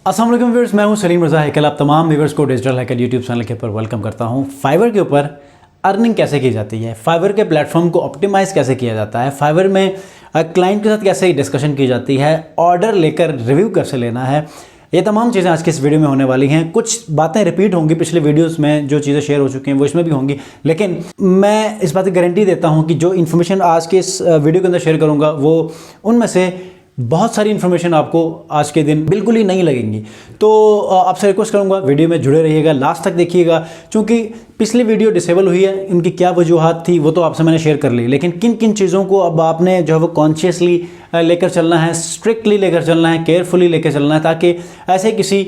अस्सलाम वालेकुम व्यूअर्स, मैं हूं सलीम रज़ा हैकल। आप तमाम व्यूअर्स को डिजिटल हैकर यूट्यूब चैनल के ऊपर वेलकम करता हूं। फाइवर के ऊपर अर्निंग कैसे की जाती है, फाइवर के प्लेटफॉर्म को ऑप्टिमाइज़ कैसे किया जाता है, फाइवर में क्लाइंट के साथ कैसे डिस्कशन की जाती है, ऑर्डर लेकर रिव्यू कैसे लेना है, ये तमाम चीज़ें आज की इस वीडियो में होने वाली हैं। कुछ बातें रिपीट होंगी पिछले वीडियोस में, जो चीज़ें शेयर हो चुकी हैं वो इसमें भी होंगी, लेकिन मैं इस बात की गारंटी देता हूं कि जो इन्फॉर्मेशन आज के इस वीडियो के अंदर शेयर करूंगा वो उनमें से बहुत सारी इन्फॉर्मेशन आपको आज के दिन बिल्कुल ही नहीं लगेंगी। तो आपसे रिक्वेस्ट करूंगा वीडियो में जुड़े रहिएगा, लास्ट तक देखिएगा, क्योंकि पिछली वीडियो डिसेबल हुई है, उनकी क्या वजूहात थी वो तो आपसे मैंने शेयर कर ली, लेकिन किन किन चीज़ों को अब आपने जो है वो कॉन्शियसली लेकर चलना है, स्ट्रिक्टली लेकर चलना है, केयरफुली लेकर चलना है, ताकि ऐसे किसी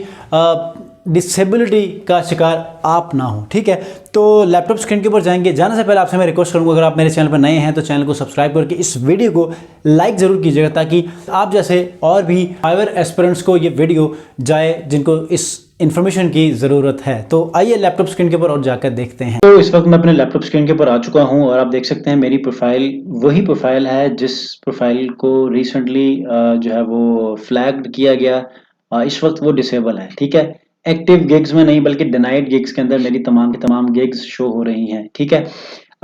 डिसेबिलिटी का शिकार आप ना हो। ठीक है, तो लैपटॉप स्क्रीन के ऊपर जाएंगे। जाने से पहले आपसे मैं रिक्वेस्ट करूंगा, अगर आप मेरे चैनल पर नए हैं तो चैनल को सब्सक्राइब करके इस वीडियो को लाइक ज़रूर कीजिएगा, ताकि आप जैसे और भी फाइवर एस्पिरेंट्स को ये वीडियो जाए जिनको इस इन्फॉर्मेशन की ज़रूरत है। तो आइए लैपटॉप स्क्रीन के ऊपर और जाकर देखते हैं। तो इस वक्त मैं अपने लैपटॉप स्क्रीन के ऊपर आ चुका हूँ और आप देख सकते हैं मेरी प्रोफाइल वही प्रोफाइल है जिस प्रोफाइल को रिसेंटली जो है वो फ्लैग्ड किया गया। इस वक्त वो डिसेबल है। ठीक है, एक्टिव गिग्स में नहीं बल्कि डिनाइड गिग्स के अंदर मेरी तमाम की तमाम गिग्स शो हो रही हैं। ठीक है,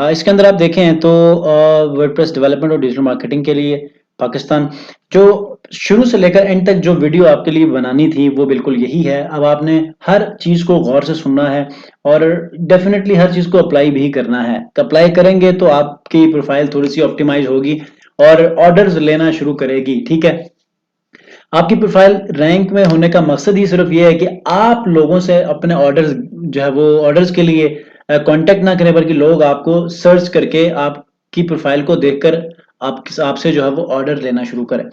इसके अंदर आप देखें तो वर्डप्रेस डेवलपमेंट और डिजिटल मार्केटिंग के लिए पाकिस्तान, जो शुरू से लेकर एंड तक जो वीडियो आपके लिए बनानी थी वो बिल्कुल यही है। अब आपने हर चीज़ को गौर से सुनना है और डेफिनेटली हर चीज़ को अप्लाई भी करना है। अप्लाई करेंगे तो आपकी प्रोफाइल थोड़ी सी ऑप्टिमाइज होगी और ऑर्डर्स लेना शुरू करेगी। ठीक है, आपकी प्रोफाइल रैंक में होने का मकसद ही सिर्फ ये है कि आप लोगों से अपने ऑर्डर्स जो है वो ऑर्डर्स के लिए कांटेक्ट ना करें, बल्कि लोग आपको सर्च करके आपकी प्रोफाइल को देखकर आपसे जो है वो ऑर्डर लेना शुरू करें।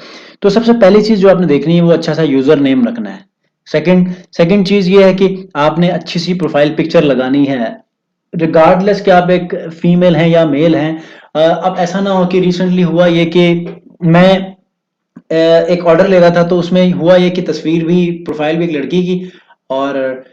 तो सबसे पहली चीज जो आपने देखनी है वो अच्छा सा यूजर नेम रखना है। सेकंड चीज ये है कि आपने अच्छी सी प्रोफाइल पिक्चर लगानी है, रिगार्डलेस कि आप एक फीमेल हैं या मेल हैं। अब ऐसा ना हो कि रिसेंटली हुआ ये कि मैं एक ऑर्डर ले रहा था, तो उसमें हुआ ये कि तस्वीर भी, प्रोफाइल भी एक लड़की की और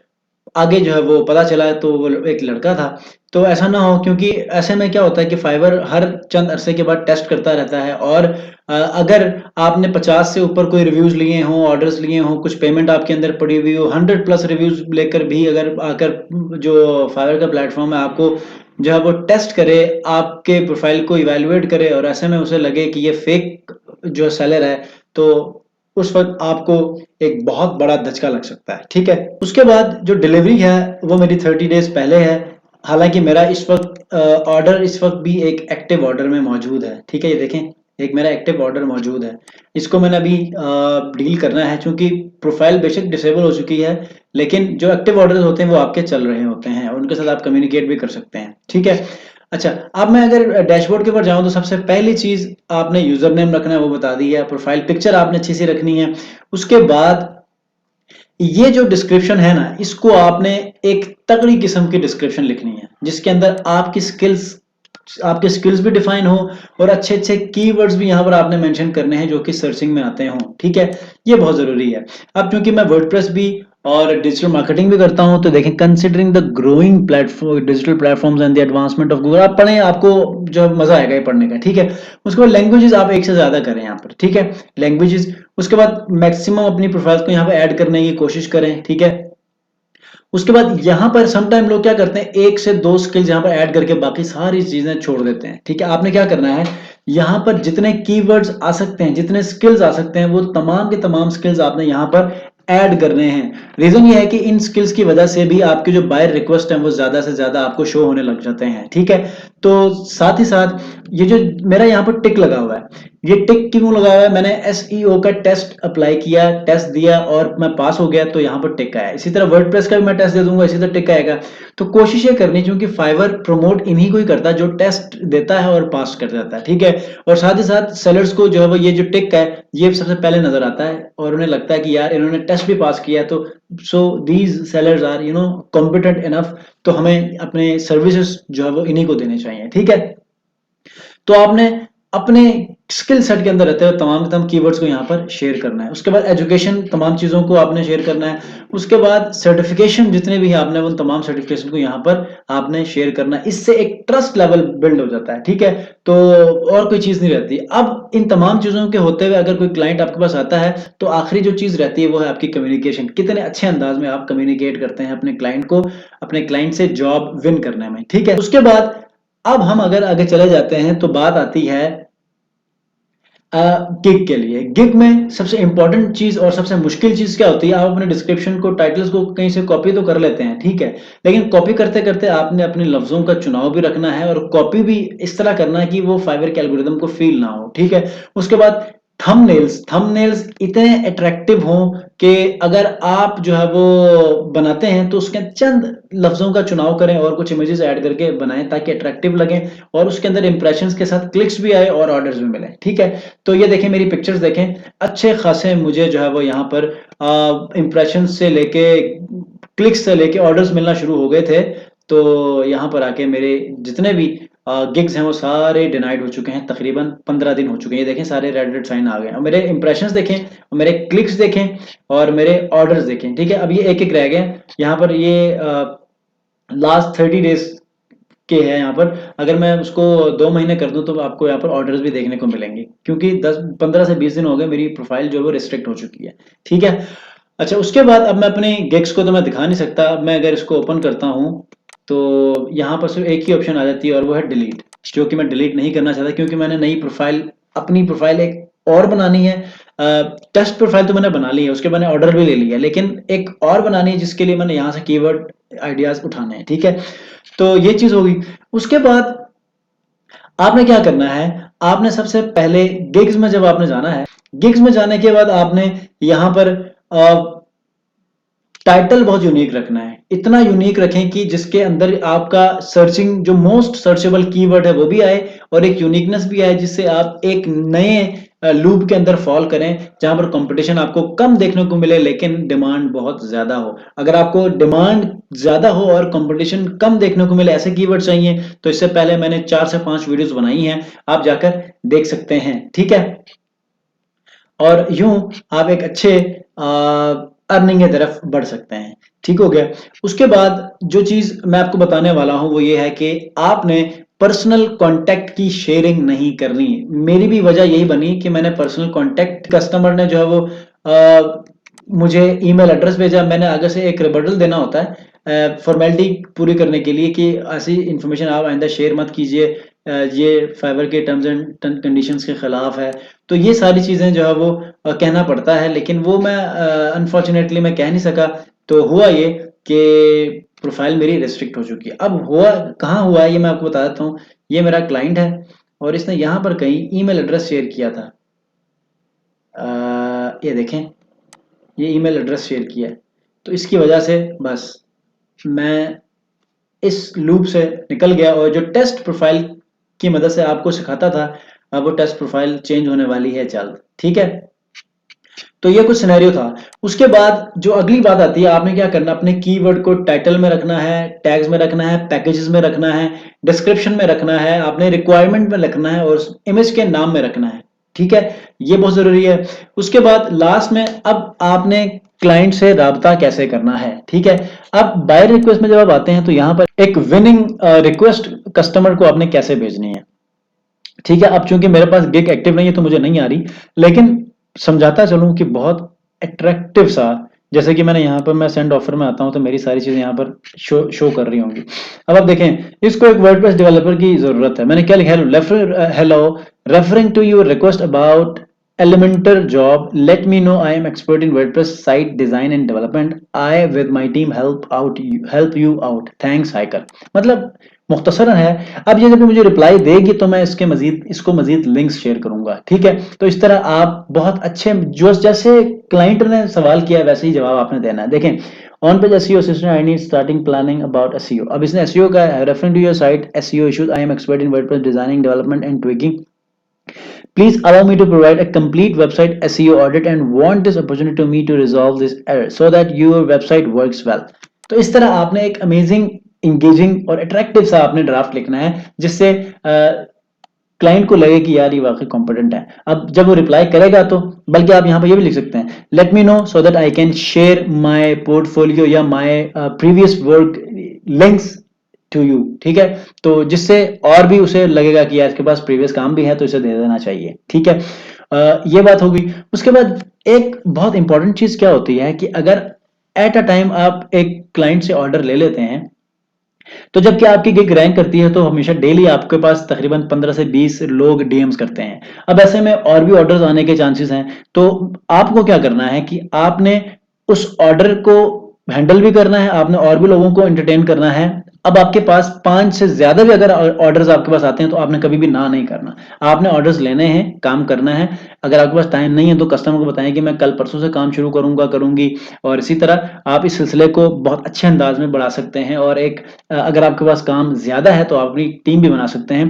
आगे जो है वो पता चला तो वो एक लड़का था। तो ऐसा ना हो, क्योंकि ऐसे में क्या होता है कि फाइवर हर चंद अरसे के बाद टेस्ट करता रहता है और अगर आपने 50 से ऊपर कोई रिव्यूज लिए हों, ऑर्डर्स लिए हों, कुछ पेमेंट आपके अंदर पड़ी हुई हो, 100+ रिव्यूज लेकर भी अगर आकर जो फाइवर का प्लेटफॉर्म है आपको जो है वो टेस्ट करे, आपके प्रोफाइल को इवेलुएट करे और ऐसे में उसे लगे कि ये फेक जो सेलर है, तो उस वक्त आपको एक बहुत बड़ा धचका लग सकता है। ठीक है, उसके बाद जो डिलीवरी है वो मेरी 30 डेज पहले है। हालांकि मेरा इस वक्त ऑर्डर इस वक्त भी एक एक्टिव ऑर्डर में मौजूद है। ठीक है, ये देखें, एक मेरा एक्टिव ऑर्डर मौजूद है। इसको मैंने अभी डील करना है, क्योंकि प्रोफाइल बेशक डिसेबल हो चुकी है, लेकिन जो एक्टिव ऑर्डर होते हैं वो आपके चल रहे होते हैं और उनके साथ आप कम्युनिकेट भी कर सकते हैं। ठीक है, अच्छा, अब मैं अगर डैशबोर्ड के ऊपर जाऊं तो सबसे पहली चीज आपने यूजर नेम रखना है, वो बता दी है। प्रोफाइल पिक्चर आपने अच्छी सी रखनी है। उसके बाद ये जो डिस्क्रिप्शन है ना, इसको आपने एक तगड़ी किस्म की डिस्क्रिप्शन लिखनी है, जिसके अंदर आपके स्किल्स भी डिफाइन हो और अच्छे अच्छे कीवर्ड्स भी यहाँ पर आपने मेंशन करने हैं जो कि सर्चिंग में आते हों। ठीक है, ये बहुत जरूरी है। अब क्योंकि मैं वर्डप्रेस भी और डिजिटल मार्केटिंग भी करता हूं, तो देखें, considering the growing platform digital platforms and the advancement of Google, आप पढ़ें, आपको जो मजा आएगा ये पढ़ने का। ठीक है, उसके बाद लैंग्वेजेस आप एक से ज्यादा करें यहाँ पर। ठीक है, लैंग्वेजेस, उसके बाद मैक्सिमम अपनी प्रोफाइल को यहाँ पर ऐड करने की कोशिश करें। ठीक है, उसके बाद यहाँ पर समटाइम लोग क्या करते हैं, एक से दो स्किल्स यहाँ पर ऐड करके बाकी सारी चीजें छोड़ देते हैं। ठीक है, आपने क्या करना है, यहाँ पर जितने कीवर्ड्स आ सकते हैं, जितने स्किल्स आ सकते हैं, वो तमाम के तमाम स्किल्स आपने यहाँ पर ऐड करने हैं। रीजन ये है कि इन स्किल्स की वजह से भी आपके जो बायर रिक्वेस्ट है वो ज्यादा से ज्यादा आपको शो होने लग जाते हैं। ठीक है, तो साथ ही साथ ये जो मेरा यहाँ पर टिक लगा हुआ है, ये टिक क्यों लगा हुआ है, मैंने एसईओ का टेस्ट अप्लाई किया, टेस्ट दिया और मैं पास हो गया, तो यहाँ पर टिक आया। इसी तरह वर्डप्रेस का भी मैं टेस्ट दे दूंगा, इसी तरह टिक आएगा। तो कोशिश ये करनी, क्योंकि फाइवर प्रमोट इन्हीं को ही करता है जो टेस्ट देता है और पास कर जाता है। ठीक है, और साथ ही साथ सेलर्स को जो है वो ये जो टिक है ये सबसे पहले नजर आता है और उन्हें लगता है कि यार इन्होंने टेस्ट भी पास किया है, तो so these sellers are competent enough, तो हमें अपने सर्विसेज जो है वो इन्हीं को देने चाहिए। ठीक है, तो आपने अपने स्किल सेट के अंदर रहते हुए तमाम कीवर्ड्स को यहाँ पर शेयर करना है। उसके बाद एजुकेशन, तमाम चीज़ों को आपने शेयर करना है। उसके बाद सर्टिफिकेशन जितने भी हैं आपने उन तमाम सर्टिफिकेशन को यहाँ पर आपने शेयर करना है। इससे एक ट्रस्ट लेवल बिल्ड हो जाता है, ठीक है? तो और कोई चीज़ नहीं रहती। अब इन तमाम चीज़ों के होते हुए अगर कोई क्लाइंट आपके पास आता है, तो आखिरी जो चीज़ रहती है वो है आपकी कम्युनिकेशन। कितने अच्छे अंदाज में आप कम्युनिकेट करते हैं अपने क्लाइंट को, अपने क्लाइंट से जॉब विन करने में, ठीक है? उसके बाद अब हम अगर आगे चले जाते हैं तो बात आती है गिग के लिए। गिग में सबसे इंपॉर्टेंट चीज और सबसे मुश्किल चीज क्या होती है, आप अपने डिस्क्रिप्शन को, टाइटल्स को कहीं से कॉपी तो कर लेते हैं, ठीक है, लेकिन कॉपी करते करते आपने अपने लफ्जों का चुनाव भी रखना है और कॉपी भी इस तरह करना है कि वो फाइवर के एल्गोरिदम को फील ना हो, ठीक है। उसके बाद थंबनेल्स इतने अट्रैक्टिव हों कि अगर आप जो है वो बनाते हैं तो उसके चंद लफ्जों का चुनाव करें और कुछ इमेजेस ऐड करके बनाएं ताकि अट्रैक्टिव लगे और उसके अंदर इंप्रेशंस के साथ क्लिक्स भी आए और ऑर्डर्स भी मिले, ठीक है। तो ये देखें, मेरी पिक्चर्स देखें, अच्छे खासे मुझे जो है वो यहाँ पर इंप्रेशन से लेके क्लिक्स से लेके ऑर्डर्स मिलना शुरू हो गए थे। तो यहाँ पर आके मेरे जितने भी गिग्स हैं वो सारे डिनाइड हो चुके हैं, तकरीबन 15 दिन हो चुके हैं। ये देखें, सारे रेड रेड साइन आ गए हैं और मेरे इंप्रेशंस देखें और मेरे क्लिक्स देखें और मेरे ऑर्डर्स देखें, ठीक है। अब ये एक एक रह गए यहाँ पर। ये लास्ट 30 डेज के है यहाँ पर। अगर मैं उसको 2 महीने कर दूं तो आपको यहाँ पर ऑर्डर्स भी देखने को मिलेंगे, क्योंकि 15 से 20 दिन हो गए मेरी प्रोफाइल जो है वो रिस्ट्रिक्ट हो चुकी है, ठीक है। अच्छा, उसके बाद अब मैं अपने गिग्स को तो मैं दिखा नहीं सकता। अब मैं अगर इसको ओपन करता हूँ तो यहाँ पर सिर्फ एक ही ऑप्शन आ जाती है और वो है डिलीट, जो कि मैं डिलीट नहीं करना चाहता क्योंकि मैंने नई प्रोफाइल, अपनी प्रोफाइल एक और बनानी है। टेस्ट प्रोफाइल तो मैंने बना ली है, उसके मैंने ऑर्डर भी ले लिया, लेकिन एक और बनानी है जिसके लिए मैंने यहाँ से कीवर्ड आइडियाज उठाने हैं, ठीक है। तो ये चीज होगी। उसके बाद आपने क्या करना है, आपने सबसे पहले गिग्स में जब आपने जाना है, गिग्स में जाने के बाद आपने यहाँ पर टाइटल बहुत यूनिक रखना है। इतना यूनिक रखें कि जिसके अंदर आपका सर्चिंग जो मोस्ट सर्चेबल कीवर्ड है वो भी आए और एक यूनिकनेस भी आए, जिससे आप एक नए लूप के अंदर फॉल करें जहां पर कंपटीशन आपको कम देखने को मिले लेकिन डिमांड बहुत ज्यादा हो। अगर आपको डिमांड ज्यादा हो और कंपटीशन कम देखने को मिले, ऐसे कीवर्ड चाहिए, तो इससे पहले मैंने 4 से 5 वीडियोस बनाई हैं, आप जाकर देख सकते हैं, ठीक है। और यूं आप एक अच्छे अर्निंग की तरफ बढ़ सकते हैं, ठीक हो गया। उसके बाद जो चीज मैं आपको बताने वाला हूं वो ये है कि आपने पर्सनल कांटेक्ट की शेयरिंग नहीं करनी। मेरी भी वजह यही बनी कि मैंने पर्सनल कांटेक्ट, कस्टमर ने जो है वो मुझे ईमेल एड्रेस भेजा, मैंने आगे से एक रिबटल देना होता है फॉर्मेलिटी पूरी करने के लिए कि ऐसी इंफॉर्मेशन आप आइंदा शेयर मत कीजिए, ये फाइवर के टर्म्स एंड कंडीशंस के खिलाफ है। तो ये सारी चीजें जो है वो कहना पड़ता है, लेकिन वो मैं अनफॉर्चुनेटली मैं कह नहीं सका। तो हुआ ये कि प्रोफाइल मेरी रिस्ट्रिक्ट हो चुकी है। अब हुआ कहाँ हुआ है ये मैं आपको बता देता हूँ। ये मेरा क्लाइंट है और इसने यहाँ पर कहीं ईमेल एड्रेस शेयर किया था। ये देखें, ये ईमेल एड्रेस शेयर किया है, तो इसकी वजह से बस मैं इस लूप से निकल गया और जो टेस्ट प्रोफाइल की मदद से आपको सिखाता था, अब वो टेस्ट प्रोफाइल चेंज होने वाली है जल्द, ठीक है। तो ये कुछ सिनेरियो था। उसके बाद जो अगली बात आती है, आपने क्या करना, अपने कीवर्ड को टाइटल में रखना है, टैग्स में रखना है, पैकेजेस में रखना है, डिस्क्रिप्शन में रखना है, आपने रिक्वायरमेंट में रखना है और इमेज के नाम में रखना है, ठीक है। ये बहुत जरूरी है। उसके बाद लास्ट में अब आपने क्लाइंट से राब्ता कैसे करना है, ठीक है। अब बाय रिक्वेस्ट में जब आप आते हैं तो यहाँ पर एक विनिंग रिक्वेस्ट कस्टमर को आपने कैसे भेजनी है, ठीक है। अब चूंकि मेरे पास गिग एक्टिव नहीं है तो मुझे नहीं आ रही, लेकिन समझाता चलूं कि बहुत अट्रैक्टिव सा, जैसे कि मैंने यहाँ पर, मैं सेंड ऑफर में आता हूं तो मेरी सारी चीजें यहाँ पर शो कर रही होंगी। अब आप देखें, इसको एक वर्डप्रेस डेवलपर की जरूरत है। मैंने क्या लिखा है, hello referring to your request about elementor job, let me know, I am expert in WordPress site design and development, I with my team help you out, thanks Hiker। मतलब मुख्तसरन है। अब ये जब मुझे रिप्लाई देगी तो मैं इसको मजीद लिंक्स शेयर करूंगा, ठीक है। तो इस तरह आप बहुत अच्छे, जो जैसे क्लाइंट ने सवाल किया वैसे ही जवाब आपने देना है। देखें, on page SEO assistant, I need starting planning about SEO. अब इसने एसईओ का है, referring to your site SEO issues, I am expert in WordPress designing development and tweaking, please allow me to provide a complete website SEO audit and want this opportunity to me to resolve this error so that your website works well। तो इस तरह आपने एक amazing, engaging और attractive सा आपने draft लिखना है जिससे क्लाइंट को लगे कि यार ये वाकई कॉम्पिटेंट है। अब जब वो रिप्लाई करेगा तो बल्कि आप यहाँ पर ये भी लिख सकते हैं, let me know so that I can share my portfolio या my previous work links to you. ठीक है, तो जिससे और भी उसे लगेगा कि यार इसके पास प्रीवियस काम भी है तो इसे दे देना चाहिए। ठीक है, ये बात होगी। उसके बाद एक बहुत इंपॉर्टेंट चीज क्या होती है कि अगर एट अ टाइम आप एक क्लाइंट से ऑर्डर ले लेते हैं, तो जबकि आपकी गिग रैंक करती है तो हमेशा डेली आपके पास तकरीबन 15 से 20 लोग डीएम्स करते हैं। अब ऐसे में और भी ऑर्डर्स आने के चांसेस हैं, तो आपको क्या करना है कि आपने उस ऑर्डर को हैंडल भी करना है, आपने और भी लोगों को एंटरटेन करना है। अब आपके पास 5 से ज्यादा भी अगर ऑर्डर्स आपके पास आते हैं तो आपने कभी भी ना नहीं करना, आपने ऑर्डर्स लेने हैं, काम करना है। अगर आपके पास टाइम नहीं है तो कस्टमर को बताएं कि मैं कल परसों से काम शुरू करूंगा, करूंगी। और इसी तरह आप इस सिलसिले को बहुत अच्छे अंदाज में बढ़ा सकते हैं। और एक अगर आपके पास काम ज्यादा है तो आप अपनी टीम भी बना सकते हैं।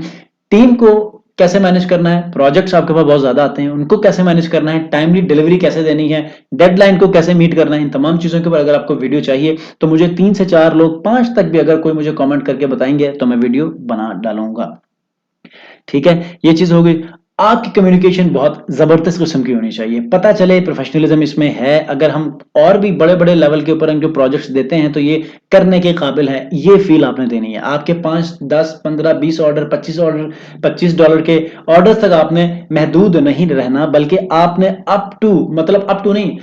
टीम को कैसे मैनेज करना है, प्रोजेक्ट्स आपके पास बहुत ज्यादा आते हैं उनको कैसे मैनेज करना है, टाइमली डिलीवरी कैसे देनी है, डेडलाइन को कैसे मीट करना है, इन तमाम चीजों के ऊपर अगर आपको वीडियो चाहिए तो मुझे 3 से 4 लोग, 5 तक भी अगर कोई मुझे कमेंट करके बताएंगे तो मैं वीडियो बना डालूंगा। ठीक है, ये चीज हो गई। आपकी कम्युनिकेशन बहुत जबरदस्त किस्म की होनी चाहिए, पता चले प्रोफेशनलिज्म इसमें है। अगर हम और भी बड़े बड़े लेवल के ऊपर हम जो प्रोजेक्ट्स देते हैं तो ये करने के काबिल है, ये फील आपने देनी है। आपके 5, 10, 15, 20 ऑर्डर, 25 ऑर्डर, $25 के ऑर्डर तक आपने महदूद नहीं रहना, बल्कि आपने अप टू, मतलब अप टू नहीं,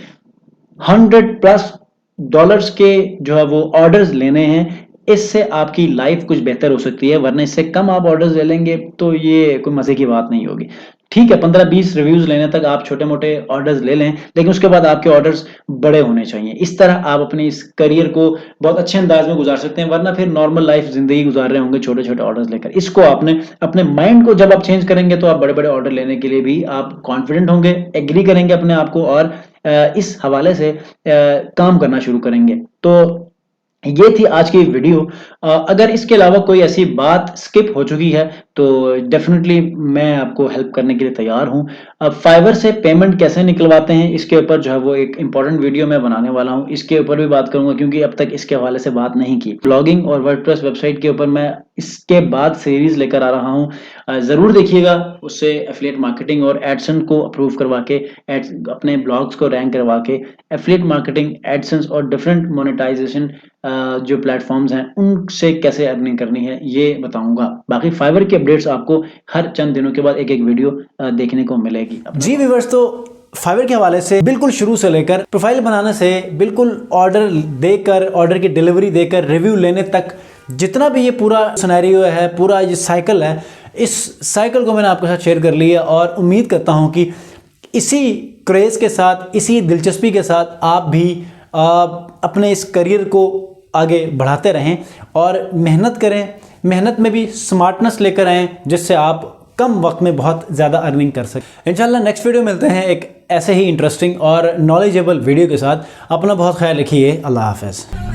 $100+ के जो है वो ऑर्डर्स लेने हैं। इससे आपकी लाइफ कुछ बेहतर हो सकती है, वरना इससे कम आप ऑर्डर्स ले लेंगे तो ये कोई मजे की बात नहीं होगी। ठीक है, 15-20 रिव्यूज लेने तक आप छोटे मोटे ऑर्डर्स ले लें, लेकिन उसके बाद आपके ऑर्डर्स बड़े होने चाहिए। इस तरह आप अपने इस करियर को बहुत अच्छे अंदाज में गुजार सकते हैं, वरना फिर नॉर्मल लाइफ जिंदगी गुजार रहे होंगे छोटे छोटे ऑर्डर्स लेकर। इसको आपने अपने माइंड को जब आप चेंज करेंगे तो आप बड़े बड़े ऑर्डर लेने के लिए भी आप कॉन्फिडेंट होंगे, एग्री करेंगे अपने आप को, और इस हवाले से काम करना शुरू करेंगे। तो ये थी आज की वीडियो। अगर इसके अलावा कोई ऐसी बात स्किप हो चुकी है तो डेफिनेटली मैं आपको हेल्प करने के लिए तैयार हूं। अब फाइवर से पेमेंट कैसे निकलवाते हैं इसके ऊपर जो है वो एक इंपॉर्टेंट वीडियो मैं बनाने वाला हूं, इसके ऊपर भी बात करूंगा क्योंकि अब तक इसके हवाले से बात नहीं की। ब्लॉगिंग और वर्डप्रेस वेबसाइट के ऊपर मैं इसके बाद सीरीज लेकर आ रहा हूं, जरूर देखिएगा। उससे एफिलिएट मार्केटिंग और एडसेंस को अप्रूव करवा के, अपने ब्लॉग्स को रैंक करवा के एफिलिएट मार्केटिंग, एडसेंस और डिफरेंट मोनेटाइजेशन जो प्लेटफॉर्म्स हैं उनसे कैसे अर्निंग करनी है ये बताऊंगा। बाकी फाइवर की अपडेट्स आपको हर चंद दिनों के बाद एक एक वीडियो देखने को मिलेगी। जी व्यूअर्स, तो फाइवर के हवाले से बिल्कुल शुरू से लेकर प्रोफाइल बनाने से बिल्कुल ऑर्डर देकर, ऑर्डर की डिलीवरी देकर, रिव्यू लेने तक, जितना भी ये पूरा सिनेरियो है, पूरा ये साइकिल है, इस साइकिल को मैंने आपके साथ शेयर कर लिया। और उम्मीद करता हूँ कि इसी क्रेज़ के साथ, इसी दिलचस्पी के साथ आप भी अपने इस करियर को आगे बढ़ाते रहें और मेहनत करें। मेहनत में भी स्मार्टनेस लेकर आएँ जिससे आप कम वक्त में बहुत ज़्यादा अर्निंग कर सकें। इंशाल्लाह नेक्स्ट वीडियो मिलते हैं एक ऐसे ही इंटरेस्टिंग और नॉलेजेबल वीडियो के साथ। अपना बहुत ख्याल रखिए। अल्लाह हाफ़िज़।